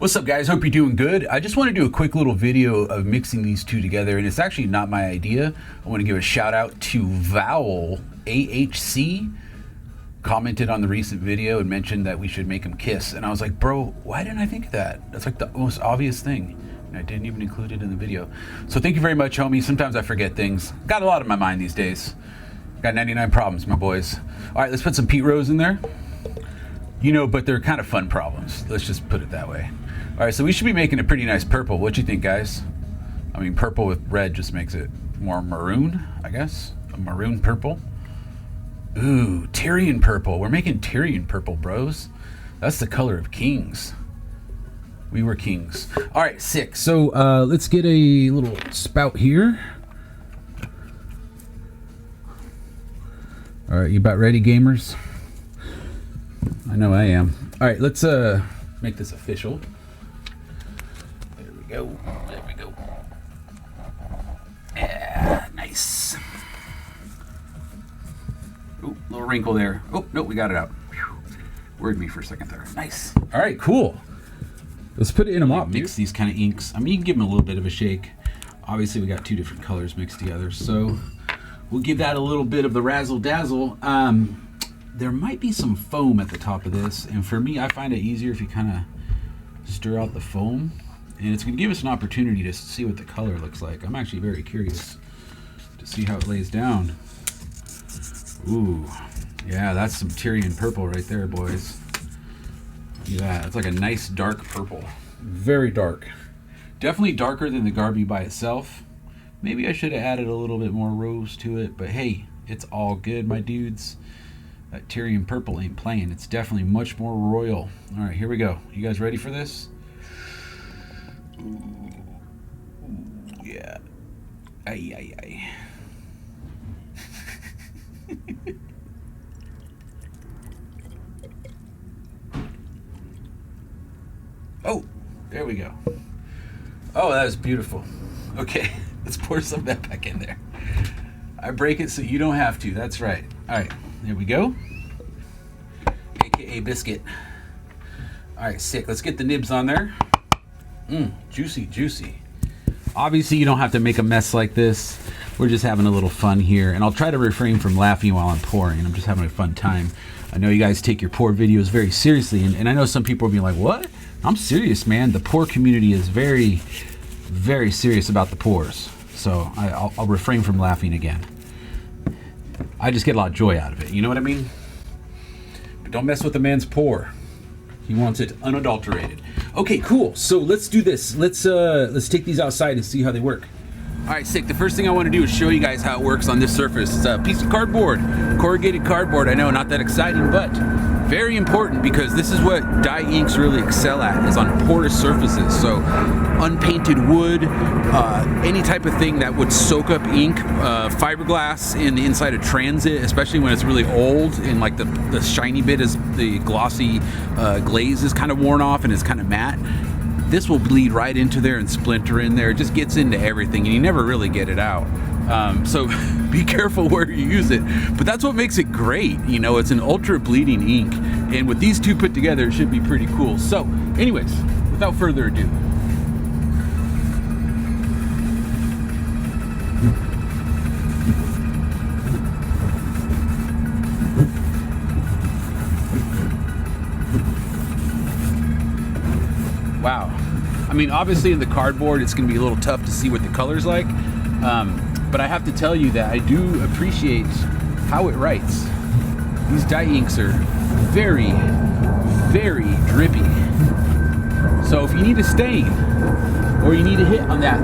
What's up, guys? Hope you're doing good. I just want to do a quick little video of mixing these two together, and it's actually not my idea. I want to give a shout out to Vowel AHC. Commented on the recent video and mentioned that we should make them kiss, and I was like, bro, why didn't I think of that? That's like the most obvious thing, and I didn't even include it in the video. So thank you very much, homie. Sometimes I forget things. Got a lot on my mind these days. Got 99 problems, my boys. All right, let's put some Pete Rose in there. You know, but they're kind of fun problems. Let's just put it that way. All right, so we should be making a pretty nice purple. What you think, guys? I mean, purple with red just makes it more maroon, I guess. A maroon purple. Ooh, Tyrion purple. We're making Tyrion purple, bros. That's the color of kings. We were kings. All right, sick. So let's get a little spout here. All right, you about ready, gamers? I know I am. All right, let's make this official. There we go. There we go. Yeah, nice. Oh, little wrinkle there. Oh, no, we got it out. Worried me for a second there. Nice. All right, cool. Let's put it in a mop. Mix these kind of inks. I mean, you can give them a little bit of a shake. Obviously, we got two different colors mixed together, so we'll give that a little bit of the razzle dazzle. There might be some foam at the top of this, and for me, I find it easier if you kind of stir out the foam, and it's going to give us an opportunity to see what the color looks like. I'm actually very curious to see how it lays down. Ooh, yeah, that's some Tyrion purple right there, boys. Look at that. It's like a nice dark purple. Very dark. Definitely darker than the Garby by itself. Maybe I should have added a little bit more rose to it, but hey, it's all good, my dudes. That Tyrion purple ain't playing. It's definitely much more royal. All right, here we go. You guys ready for this? Ooh, yeah. Ay, ay, ay. Oh, there we go. Oh, that is beautiful. Okay, let's pour some of that back in there. I break it so you don't have to. That's right. All right, there we go. AKA biscuit. All right, sick. Let's get the nibs on there. Juicy, juicy. Obviously, you don't have to make a mess like this. We're just having a little fun here, and I'll try to refrain from laughing while I'm pouring. I'm just having a fun time. I know you guys take your pour videos very seriously, and I know some people will be like, what? I'm serious, man. The pour community is very, very serious about the pours. So I'll refrain from laughing again. I just get a lot of joy out of it. You know what I mean? But don't mess with the man's pour. He wants it unadulterated. Okay, cool. So let's do this. Let's take these outside and see how they work. All right, sick. The first thing I want to do is show you guys how it works on this surface. It's a piece of cardboard, corrugated cardboard. I know, not that exciting, but very important because this is what dye inks really excel at, is on porous surfaces. So unpainted wood, any type of thing that would soak up ink, fiberglass in the inside of transit, especially when it's really old and like the shiny bit is the glossy glaze is kind of worn off and it's kind of matte. This will bleed right into there and splinter in there. It just gets into everything and you never really get it out. So be careful where you use it, but that's what makes it great. You know, it's an ultra bleeding ink, and with these two put together, it should be pretty cool. So anyways, without further ado, wow. I mean, obviously in the cardboard, it's going to be a little tough to see what the color's like. But I have to tell you that I do appreciate how it writes. These dye inks are very, very drippy. So if you need a stain or you need a hit on that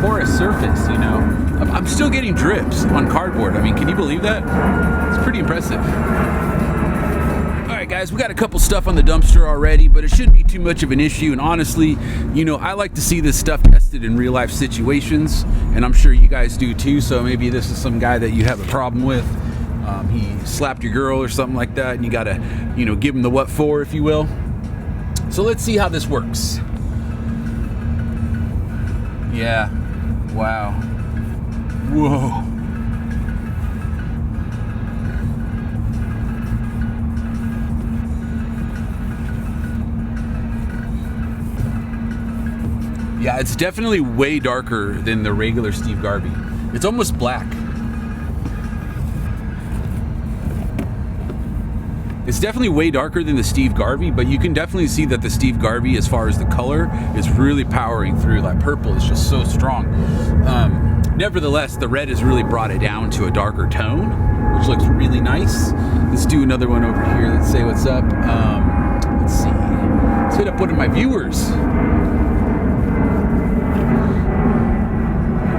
porous surface, you know, I'm still getting drips on cardboard. I mean, can you believe that? It's pretty impressive. All right, guys, we got a couple stuff on the dumpster already, but it shouldn't be too much of an issue. And honestly, you know, I like to see this stuff tested in real life situations, and I'm sure you guys do too. So maybe this is some guy that you have a problem with. He slapped your girl or something like that, and you gotta, you know, give him the what for, if you will. So let's see how this works. Yeah. Wow. Whoa. it's definitely way darker than the regular Steve Garvey. It's almost black. It's definitely way darker than the Steve Garvey, but you can definitely see that the Steve Garvey, as far as the color, is really powering through. Like purple is just so strong. Nevertheless, the red has really brought it down to a darker tone, which looks really nice. Let's do another one over here. Let's say what's up. Let's see. Let's hit up one of my viewers.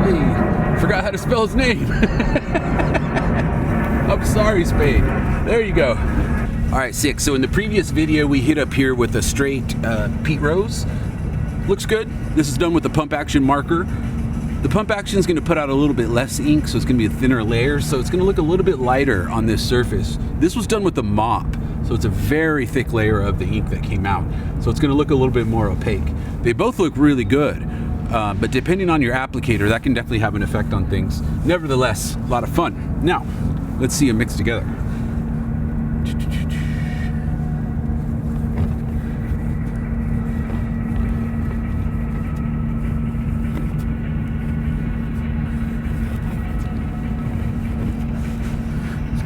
Hey, forgot how to spell his name. I'm sorry, Spade. There you go. All right, sick. So in the previous video, we hit up here with a straight Pete Rose. Looks good. This is done with the pump action marker. The pump action is going to put out a little bit less ink, so it's going to be a thinner layer, so it's going to look a little bit lighter on this surface. This was done with the mop, so it's a very thick layer of the ink that came out, so it's going to look a little bit more opaque. They both look really good, but depending on your applicator, that can definitely have an effect on things. Nevertheless, a lot of fun. Now, let's see them mix together.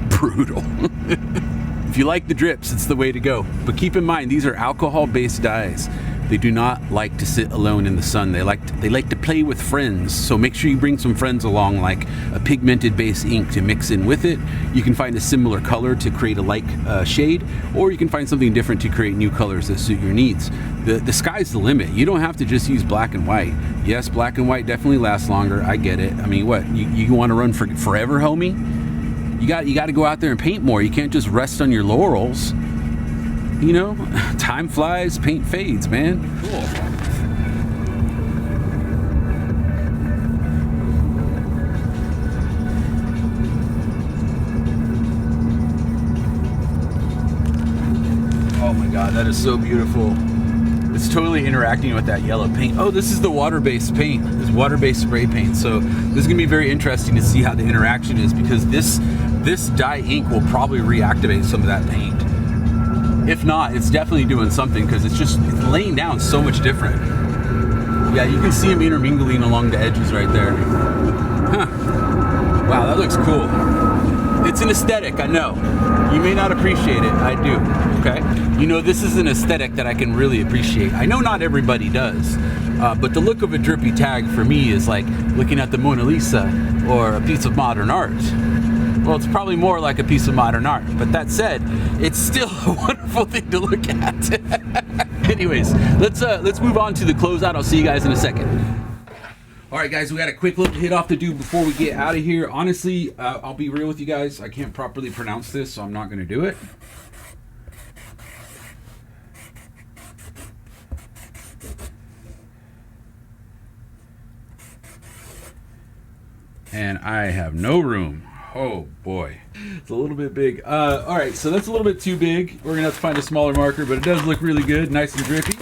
Brutal. If you like the drips, it's the way to go. But keep in mind, these are alcohol-based dyes. They do not like to sit alone in the sun. They like to play with friends. So make sure you bring some friends along, like a pigmented base ink to mix in with it. You can find a similar color to create a like shade, or you can find something different to create new colors that suit your needs. The sky's the limit. You don't have to just use black and white. Yes, black and white definitely lasts longer. I get it. I mean, what, you want to run for forever, homie? You got to go out there and paint more. You can't just rest on your laurels. You know, time flies, paint fades, man. Cool. Oh my God, that is so beautiful. It's totally interacting with that yellow paint. Oh, this is the water-based paint. This water-based spray paint. So this is gonna be very interesting to see how the interaction is, because this dye ink will probably reactivate some of that paint. If not, it's definitely doing something, because it's laying down so much different. Yeah, you can see them intermingling along the edges right there. Huh. Wow, that looks cool. It's an aesthetic, I know. You may not appreciate it, I do, okay? You know, this is an aesthetic that I can really appreciate. I know not everybody does, but the look of a drippy tag for me is like looking at the Mona Lisa or a piece of modern art. Well, it's probably more like a piece of modern art, but that said, it's still a wonderful thing to look at. Anyways, let's move on to the closeout. I'll see you guys in a second. All right, guys, we got a quick little hit off to do before we get out of here. Honestly, I'll be real with you guys. I can't properly pronounce this, so I'm not going to do it. And I have no room. Oh boy, it's a little bit big. All right, so that's a little bit too big. We're gonna have to find a smaller marker, but it does look really good, nice and drippy.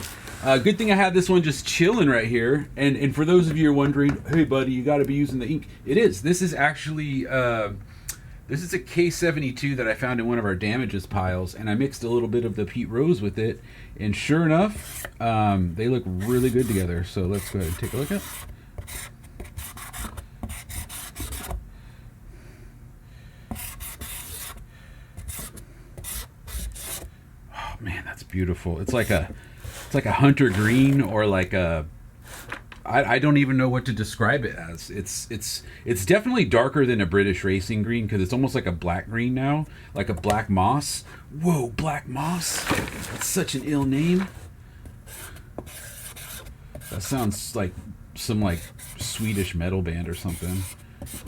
Good thing I had this one just chilling right here. And for those of you who are wondering, hey buddy, you gotta be using the ink. It is. This is actually, this is a K72 that I found in one of our damages piles, and I mixed a little bit of the Pete Rose with it, and sure enough, they look really good together. So let's go ahead and take a look at it. Man, that's beautiful. It's like a hunter green, or like a, I don't even know what to describe it as. It's definitely darker than a British racing green, because it's almost like a black green now, like a black moss. Whoa, black moss. That's such an ill name. That sounds like some like Swedish metal band or something.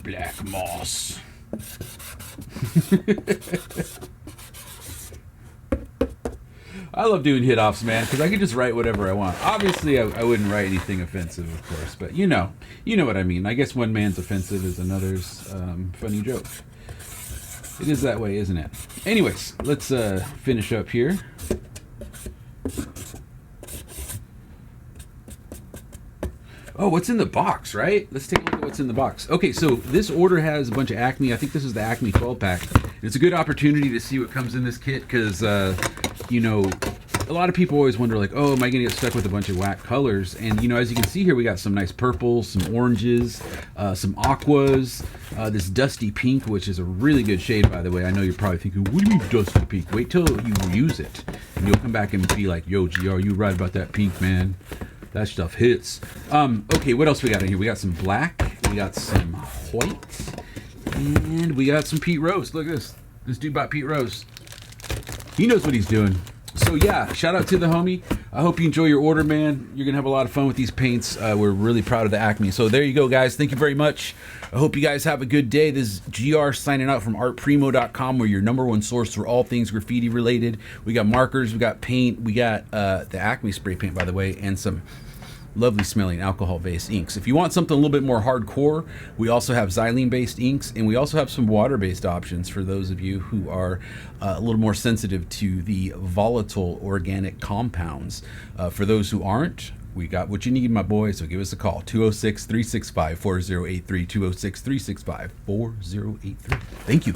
Black moss. I love doing hit-offs, man, because I can just write whatever I want. Obviously, I wouldn't write anything offensive, of course, but you know what I mean. I guess one man's offensive is another's funny joke. It is that way, isn't it? Anyways, let's finish up here. Oh, what's in the box, right? Let's take a look at what's in the box. Okay, so this order has a bunch of Acme. I think this is the Acme 12-pack. It's a good opportunity to see what comes in this kit, because, you know, a lot of people always wonder, like, oh, am I gonna get stuck with a bunch of whack colors? And you know, as you can see here, we got some nice purples, some oranges, some aquas, this dusty pink, which is a really good shade, by the way. I know you're probably thinking, what do you mean dusty pink? Wait till you use it and you'll come back and be like, yo, GR, you right about that pink, man. That stuff hits. Okay, what else we got in here? We got some black, we got some white, and we got some Pete Rose. Look at this. This dude bought Pete Rose. He knows what he's doing. So yeah, shout out to the homie. I hope you enjoy your order, man. You're gonna have a lot of fun with these paints. We're really proud of the Acme. So there you go, guys. Thank you very much. I hope you guys have a good day. This is GR signing out from artprimo.com, where your #1 source for all things graffiti related. We got markers, we got paint, we got the Acme spray paint, by the way, and some lovely smelling alcohol-based inks. If you want something a little bit more hardcore, we also have xylene-based inks, and we also have some water-based options for those of you who are a little more sensitive to the volatile organic compounds. For those who aren't, we got what you need, my boy, so give us a call. 206-365-4083, 206-365-4083. Thank you.